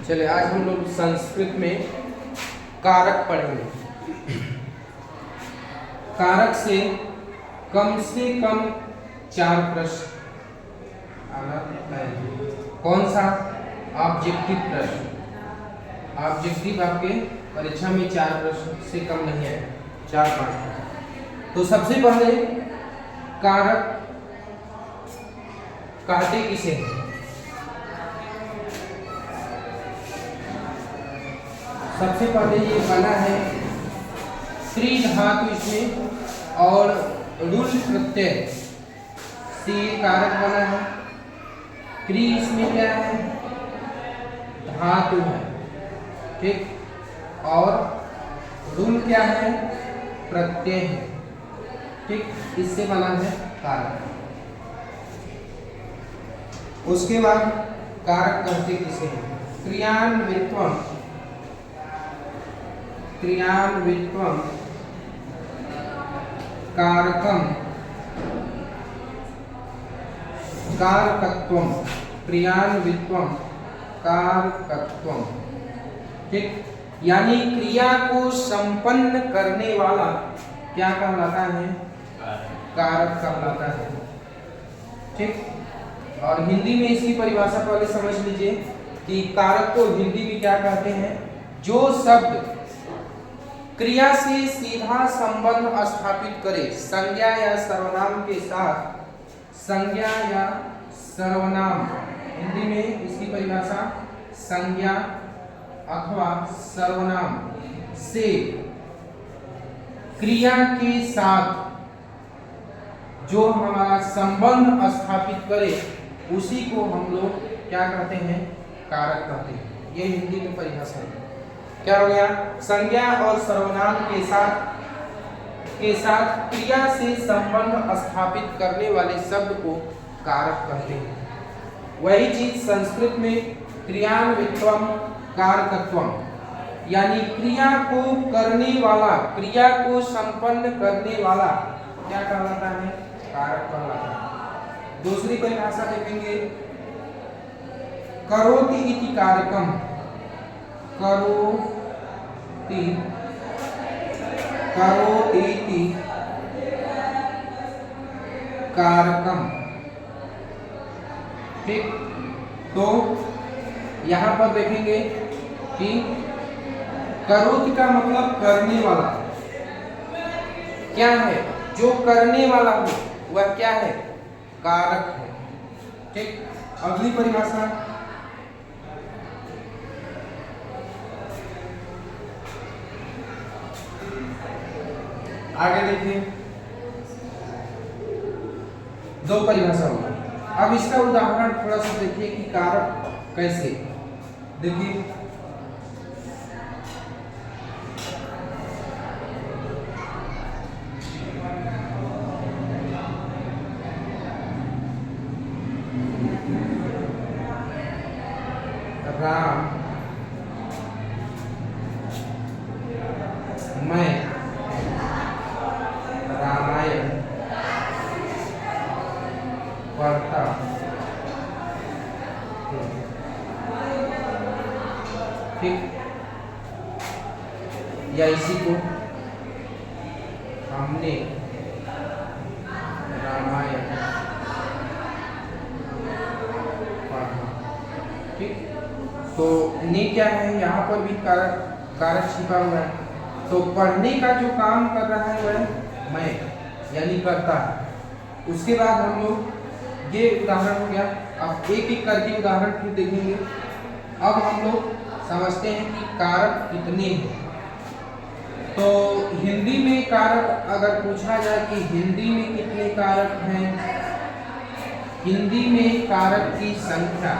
चलिए आज हम लोग संस्कृत में कारक पढ़ेंगे। कारक से कम 4 प्रश्न आना है। कौन सा? ऑब्जेक्टिव प्रश्न। ऑब्जेक्टिव आपके परीक्षा में 4 प्रश्न से कम नहीं है, 4-5 प्रश्न। तो सबसे पहले कारक कहते किसे हैं? सबसे पहले ये बना है श्री धातु इसमें और रुल प्रत्यय से कारक बना है। क्री इसमें क्या है? धातु है, ठीक। और रुल क्या है? प्रत्यय है, ठीक। इससे बना है कारक। उसके बाद कारक कहते किसे हैं? क्रियान्वित्वम कारकम कारकत्वम क्रियान्वित्वम कारकत्वम, ठीक। यानी क्रिया को संपन्न करने वाला क्या कहलाता है? कारक कहलाता है, ठीक। और हिंदी में इसकी परिभाषा पहले समझ लीजिए कि कारक को हिंदी में क्या कहते हैं? जो शब्द क्रिया से सीधा संबंध स्थापित करे, संज्ञा या सर्वनाम के साथ। संज्ञा या सर्वनाम, हिंदी में इसकी परिभाषा संज्ञा अथवा सर्वनाम से क्रिया के साथ जो हमारा संबंध स्थापित करे उसी को हम लोग क्या कहते हैं? कारक कहते हैं। ये हिंदी में परिभाषा है। क्या हो गया? संज्ञा और सर्वनाम के साथ क्रिया से संबंध स्थापित करने वाले शब्द को कारक कहते हैं। वही चीज संस्कृत में क्रियान्वित्वम कारकत्वम, यानी क्रिया को करने वाला, क्रिया को संपन्न करने वाला क्या कहलाता है? कारक कहलाता है। दूसरी परिभाषा देखेंगे, करोति इति कारकम। करोति कारकम, ठीक। तो यहां पर देखेंगे कि करोति का मतलब करने वाला क्या है? जो करने वाला हो वह क्या है? कारक है, ठीक। अगली परिभाषा, आगे देखिए, 2 परिभाषा होगा। अब इसका उदाहरण थोड़ा सा देखिए कि कारक कैसे। देखिए, राम मैं रामायण पढ़ता, ठीक। या इसी को हमने रामायण पढ़ा, ठीक। तो ने क्या है? यहाँ पर भी कारक छिपा हुआ है। तो पढ़ने का जो काम कर रहा है वह मैं यानी करता है। उसके बाद हम लोग, ये उदाहरण हो गया। अब एक एक करके उदाहरण फिर देखेंगे। अब हम लोग समझते हैं कि कारक कितने हैं। तो हिंदी में कारक अगर पूछा जाए कि हिंदी में कितने कारक हैं, हिंदी में कारक की संख्या,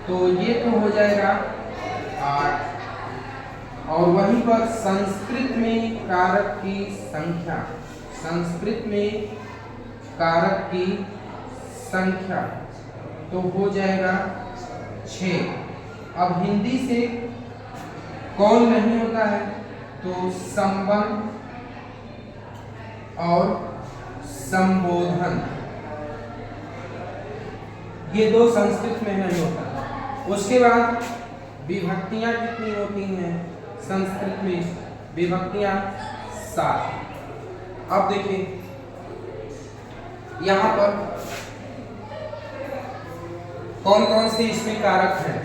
तो ये तो हो जाएगा 8। और वहीं पर संस्कृत में कारक की संख्या, संस्कृत में कारक की संख्या तो हो जाएगा 6। अब हिंदी से कौन नहीं होता है? तो संबंध और संबोधन, ये 2 संस्कृत में नहीं होता। उसके बाद विभक्तियां कितनी होती हैं संस्कृत में? विभक्तियां 7। अब देखिए यहां पर कौन कौन से इसमें कारक हैं।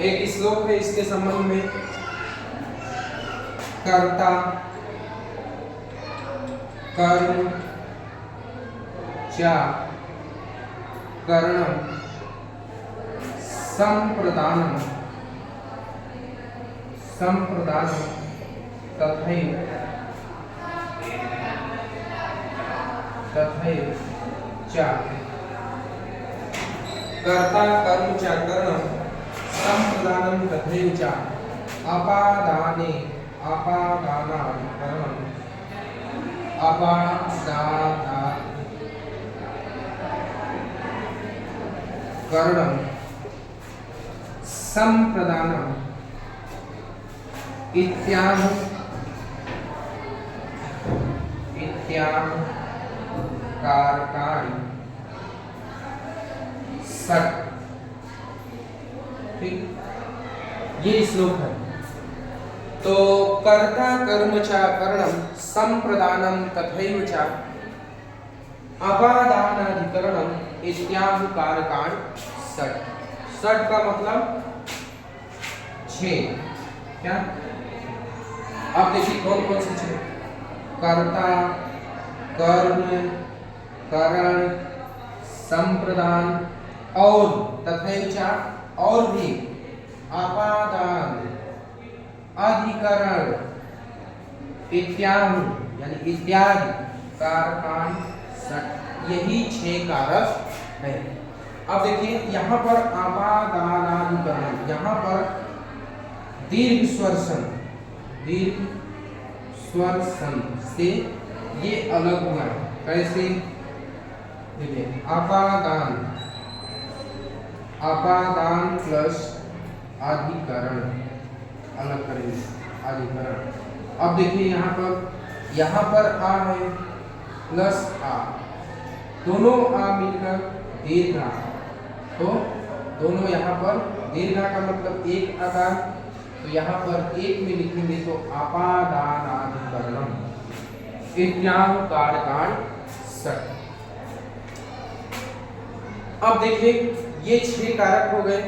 एक श्लोक है इसके संबंध में, कर्ता, कर्म, चा, करणम, संप्रदानम, संप्रदानम तथैव चा। कर्ता, कर्म, चा, करणम, संप्रदानम तथैव चा। अपादाने, अपादानाधिकरणम, अपादानाधिकरणम, संप्रदानम इत्यादि कारकाणि षट्। ठीक, ये श्लोक है। तो कर्ता, कर्म, च, करणम, संप्रदानम तथैव च, अपादानाधिकरणम इत्यादि कारकाणि षट्। षट् का मतलब 6। क्या? अब देखिए कौन कौन से 6? कर्ता, कर्म, करण, संप्रदान और तथैव च, और भी अपादान, अधिकरण इत्यादि यानी इत्यादि कारकान षट्। यही 6 कारक है। अब देखिए यहाँ पर अपादानाधिकरण, यहाँ पर दीर्घ स्वर सं, दीर्घ स्वर सं से ये अलग हुआ है। कैसे? देखिए अपादान, अपादान प्लस अधिकरण अलग करेंगे, अधिकरण। अब देखिए यहाँ पर आ है प्लस आ, दोनों आ मिलकर दीर्घ आ, तो दोनों यहाँ पर दीर्घ का मतलब एक आकार, तो यहाँ पर एक में लिखेंगे तो अपादानाधिकरणम इत्यादि कारकाणि षट्। अब देखिए ये 6 कारक हो गए।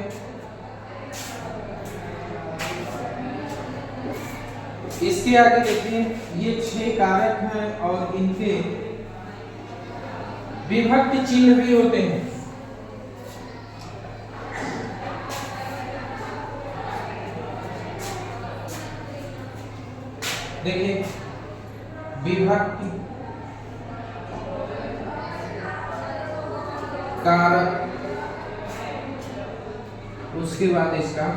इसके आगे देखिए ये 6 कारक हैं और इनके विभक्ति चिन्ह भी होते हैं। देखिए विभक्ति कारक, उसके बाद इसका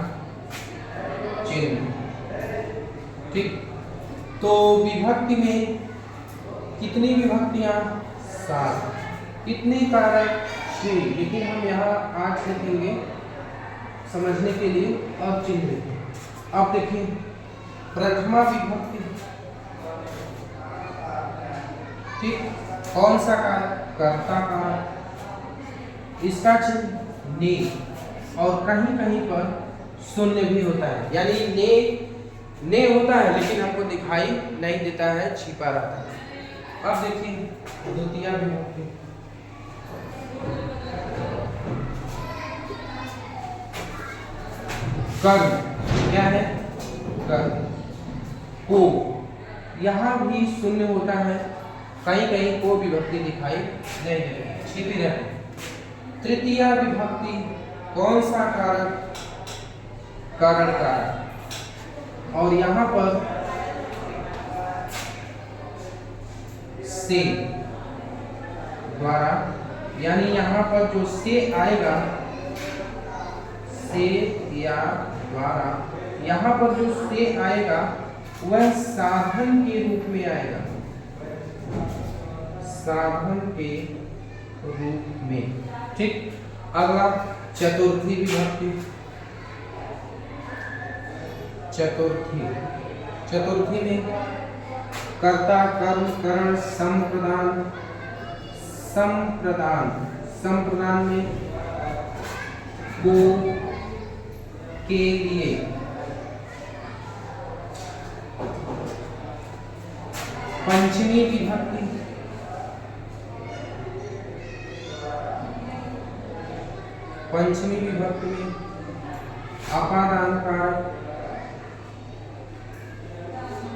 चिन्ह। ठीक, तो विभक्ति में कितनी विभक्तियां? 7। कितने कारक? 6। लेकिन हम यहाँ आज लिखेंगे समझने के लिए और चिन्ह लिखेंगे। अब देखिए प्रथमा विभक्ति, ठीक, कौन सा कारक? कर्ता कारक, इसका चिन्ह ने, और कहीं कहीं पर शून्य भी होता है, यानी ने होता है लेकिन हमको दिखाई नहीं देता है, छिपा रहता है। अब देखिए द्वितीय विभक्ति, कर्म, क्या है? कर्म को, यहाँ भी शून्य होता है, कहीं कहीं को विभक्ति दिखाई नहीं देती, छिपी रहती है। तृतीय विभक्ति कौन सा कारक? कारण कारक, और यहाँ पर से द्वारा, यानी यहाँ पर जो से आएगा, से या द्वारा, यहाँ पर जो से आएगा वह साधन के रूप में आएगा, साधन के रूप में। ठीक, अगला चतुर्थी विभक्ति, चतुर्थी में कर्ता, कर्म, करण, संप्रदान संप्रदान, संप्रदान में को, के लिए, पंचमी विभक्ति, पंचमी विभक्ति में अपादान कारक,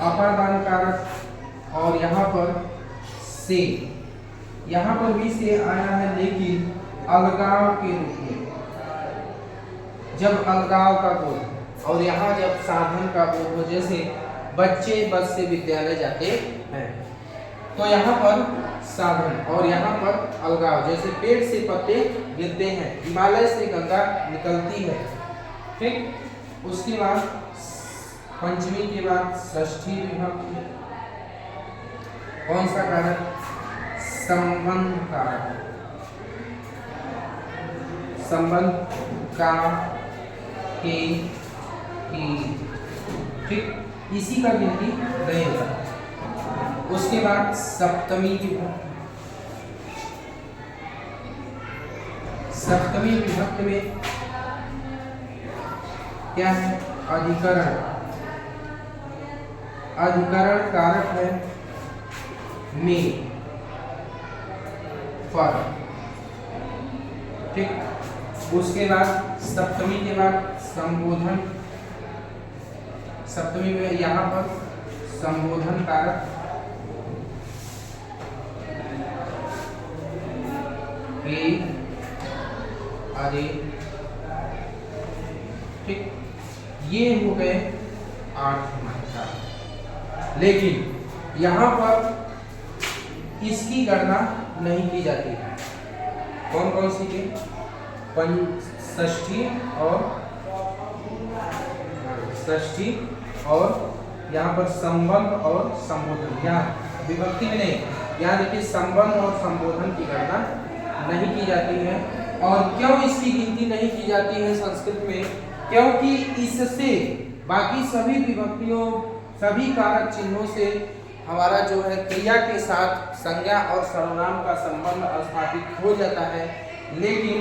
अपादान कारक और यहाँ पर से, यहाँ पर भी से आया है लेकिन अलगाव के रूप में, जब अलगाव का बोध और यहाँ जब साधन का बोध हो, जैसे बच्चे बस से विद्यालय जाते हैं तो यहाँ पर साधन और यहाँ पर अलगाव, जैसे पेड़ से पत्ते गिरते हैं, हिमालय से गंगा निकलती है। ठीक, उसके बाद पंचमी के बाद षष्ठी विभक्ति, कौन सा कारक? संबंध कारक, संबंध का, के, की। ठीक, इसी का गिनती नहीं होता। उसके बाद सप्तमी विभक्ति, सप्तमी विभक्ति में क्या है? अधिकरण, अधिकरण कारक है में, पर। ठीक, उसके बाद सप्तमी के बाद संबोधन, सप्तमी में यहाँ पर संबोधन कारक के, अरे। ठीक, ये हो गए 8 मात्रा, लेकिन यहाँ पर इसकी गणना नहीं की जाती है। कौन कौन सी के? षष्ठी और यहाँ पर संबंध और संबोधन, यहाँ विभक्ति में नहीं, यहाँ देखिए संबंध और संबोधन की गणना नहीं की जाती है। और क्यों इसकी गिनती नहीं की जाती है संस्कृत में? क्योंकि इससे बाकी सभी विभक्तियों, सभी कारक चिन्हों से हमारा जो है क्रिया के साथ संज्ञा और सर्वनाम का संबंध स्थापित हो जाता है। लेकिन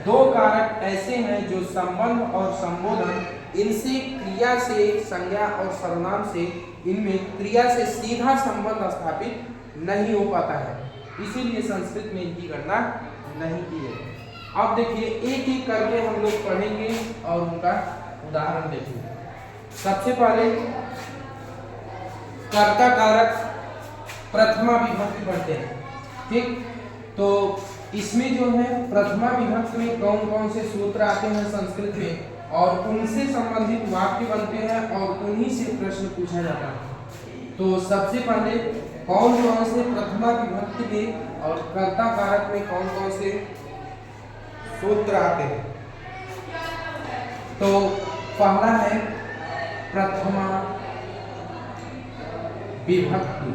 2 कारक ऐसे हैं जो संबंध और संबोधन, इनसे क्रिया से, संज्ञा और सर्वनाम से, इनमें क्रिया से सीधा संबंध स्थापित नहीं हो पाता है, इसीलिए संस्कृत में इनकी गणना नहीं की है। अब देखिए एक एक करके हम लोग पढ़ेंगे और उनका उदाहरण देखेंगे। सबसे पहले कर्ता कारक प्रथमा विभक्ति पढ़ते हैं। ठीक, तो इसमें जो है प्रथमा विभक्ति में कौन कौन से सूत्र आते हैं संस्कृत में और उनसे संबंधित वाक्य बनते हैं और उन्हीं से प्रश्न पूछा जाता है। तो सबसे पहले कौन कौन से प्रथमा विभक्ति में और कर्ता कारक में कौन कौन से सूत्र आते हैं? तो पहला है प्रथमा विभक्ति।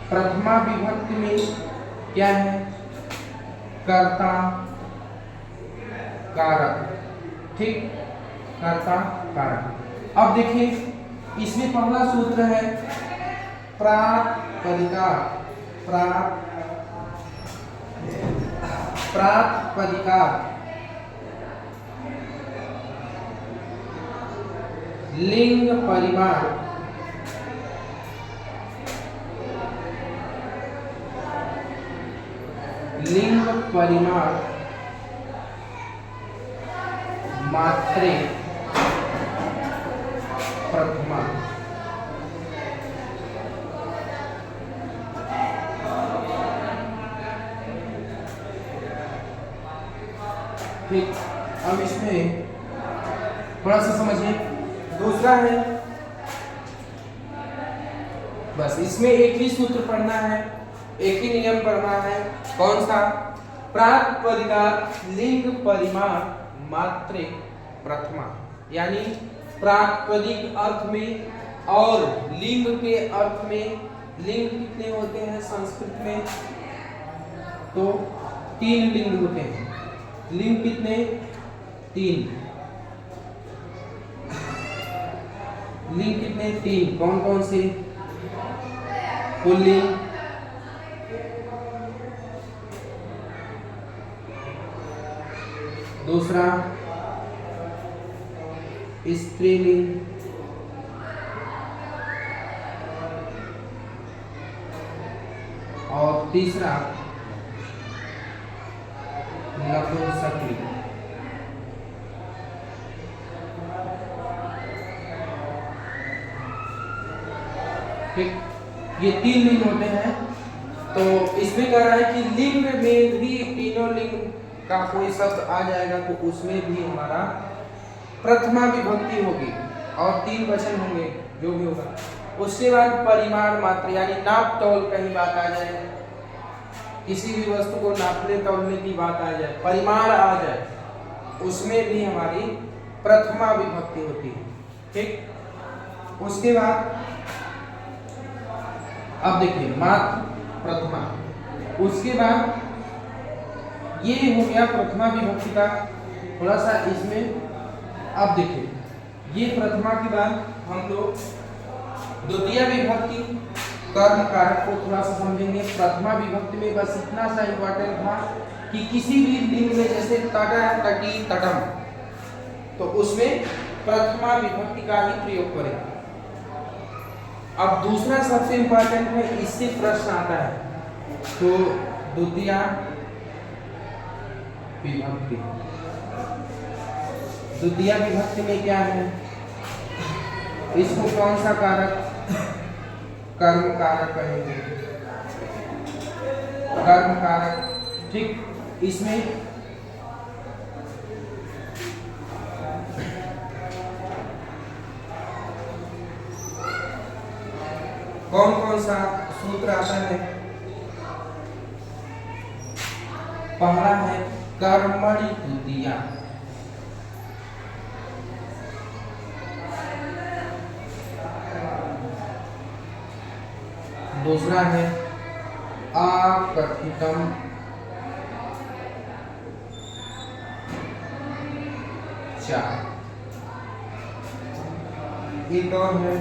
प्रथमा विभक्ति में क्या है? कर्ता कारक। ठीक, कर्ता कारक। अब देखिए इसमें पहला सूत्र है प्रातिपदिका। प्रातिपदिका लिंग परिमाण, लिंग परिमाण मात्रे प्रथमा। ठीक, अब इसमें थोड़ा सा समझिए। दूसरा है, बस इसमें एक ही सूत्र पढ़ना है, एक ही नियम पढ़ना है। कौन सा? प्रातिपदिका लिंग परिमाण मात्रे प्रथमा, यानी प्रातिपदिक अर्थ में और लिंग के अर्थ में। लिंग कितने होते हैं संस्कृत में? तो 3 लिंग होते हैं। लिंग कितने? 3। लिंग कितने? 3। कौन कौन से? पुल्लिंग, दूसरा स्त्रीलिंग, और तीसरा नपुंसकलिंग। ठीक, ये 3 लिंग होते हैं। तो इसमें कह रहा है कि लिंग में भी तीनों लिंग का कोई शब्द आ जाएगा तो उसमें भी हमारा प्रथमा विभक्ति होगी और 3 वचन होंगे जो भी होगा। उसके बाद परिमाण मात्र यानी नाप तौल कहीं बात आ जाए, किसी भी वस्तु को नापने तौलने की बात आ जाए, परिमाण आ जाए, उसमें भी हमारी प्रथमा विभक्ति होती है। ठीक, उसके बाद अब देखिए मात्र प्रथमा, उसके बाद ये हो गया प्रथमा विभक्ति का थोड़ा सा इसमें। अब देखिए ये प्रथमा के बाद हम लोग द्वितीय विभक्ति कर्म कारक को थोड़ा सा समझेंगे। प्रथमा विभक्ति में बस इतना सा इम्पोर्टेंट था कि किसी भी लिंग में जैसे तट, तटी, तटम, तो उसमें प्रथमा विभक्ति का ही प्रयोग करें। अब दूसरा सबसे इम्पोर्टेंट है, इससे प्रश्न आता है, तो द्वितीय विभक्ति। द्वितीय विभक्ति में क्या है, इसको कौन सा कारक, कर्म कारक कहेंगे, कर्म कारक। ठीक, इसमें कौन कौन सा सूत्र आता है, पहला है कर्मणि द्वितीया, दूसरा है अकथितम, चार, एक और है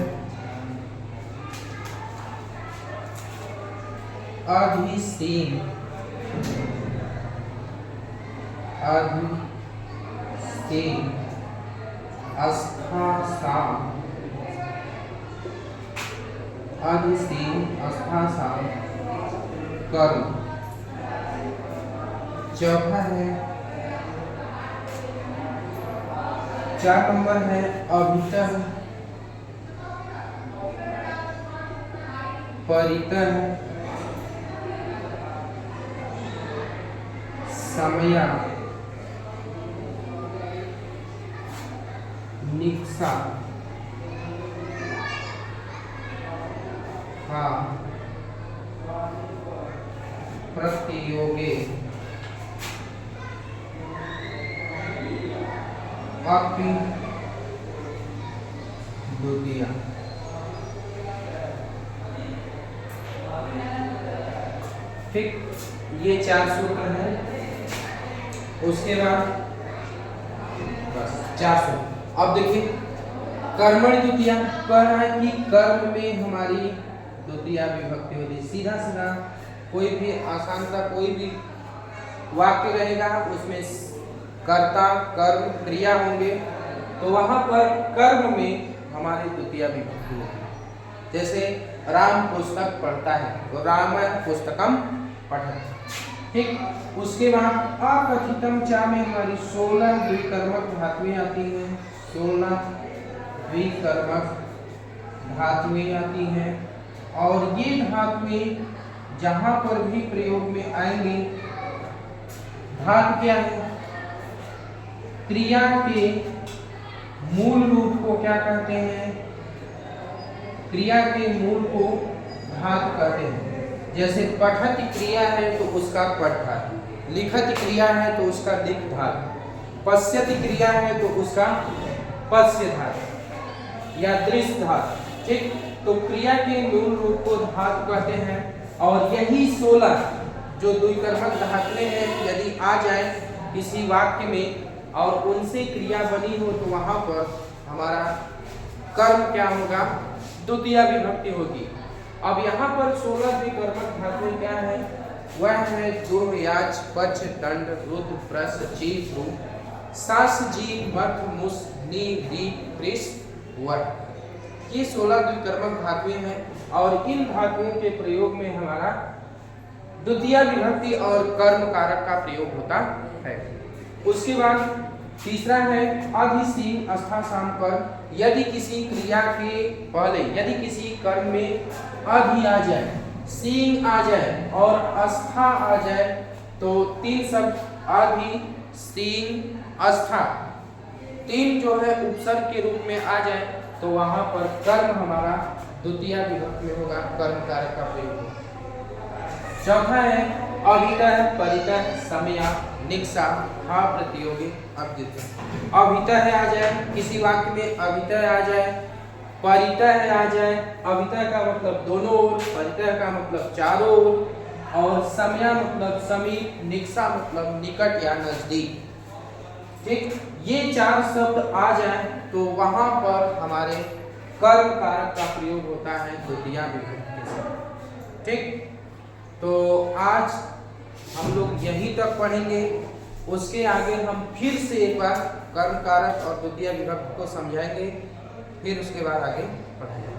अधिसेन, अधिसेन, आस्थासाम, अधिसेन, आस्थासाम, कर्म। चौथा है 4 नंबर है अभितः, परितः, समया, निक्सा, हाँ, प्रतियोगे, अपि द्वितीया। ठीक, ये 4 सूत्र हैं। उसके बाद बस 4 सूत्र। अब देखिए कर्मणि द्वितीया कह रहा है कि कर्म में हमारी द्वितीया विभक्ति होती है। सीधा सीधा कोई भी आसान सा कोई भी वाक्य रहेगा उसमें कर्ता कर्म क्रिया होंगे तो वहां पर कर्म में हमारी द्वितीया विभक्ति होगी। जैसे राम पुस्तक पढ़ता है तो राम पुस्तकम पठति। ठीक, उसके बाद अकथितम चा में हमारी 16 द्विकर्मक धातुएं आती हैं, 16 द्विकर्मक धातुएं आती हैं और ये धातुएं जहां पर भी प्रयोग में आएंगी, धातु क्या है, क्रिया के मूल रूप को क्या कहते हैं, क्रिया के मूल को धातु कहते हैं। जैसे पठति क्रिया है तो उसका पठ धातु, लिखति क्रिया है तो उसका लिख धातु, पश्यति क्रिया है तो उसका पश्य धातु या दृश्य धातु। ठीक, तो क्रिया के मूल रूप को धातु कहते हैं और यही 16 जो द्विकर्मक धातुएं हैं यदि आ जाए किसी वाक्य में और उनसे क्रिया बनी हो तो वहां पर हमारा कर्म क्या होगा, द्वितीया विभक्ति होगी। अब यहाँ पर 16 द्विकर्मक धातुएं क्या है, वह है दुह, याच, पच, दंड, रुद्र, प्रस, चीर, सस जी मठ मुस नी री प्रिस वर। ये 16 द्विकर्मक धातुएं हैं और इन धातुओं के प्रयोग में हमारा द्वितीय विभक्ति और कर्म कारक का प्रयोग होता है। उसके बाद तीसरा है अधि सींग अस्था शाम पर। यदि किसी क्रिया के पहले यदि किसी कर्म में अधि आ जाए, सींग आ जाए और अस्था आ जाए तो तीन शब्द अधि सींग अस्था तीन जो है उपसर्ग के रूप में आ जाए तो वहां पर कर्म हमारा द्वितीय विभक्ति में होगा, कर्म कारक का प्रयोग होगा। चौथा है अभितः परितः समया निक्सा हा प्रतियोगी अभितः। अभितः आ जाए, किसी वाक्य में अभितः आ जाए, परितः आ जाए। अभितः का मतलब दोनों ओर, परितः का मतलब चारों ओर और समया मतलब समीप, निक्सा मतलब निकट या नजदीक। ठीक, ये चार शब्द आ जाए तो वहां पर हमारे कर्म कारक का प्रयोग होता है द्वितीय विभक्ति के साथ। ठीक, तो आज हम लोग यहीं तक पढ़ेंगे। उसके आगे हम फिर से एक बार कर्म कारक और द्वितीय विभक्ति को समझाएंगे, फिर उसके बाद आगे पढ़ाएंगे।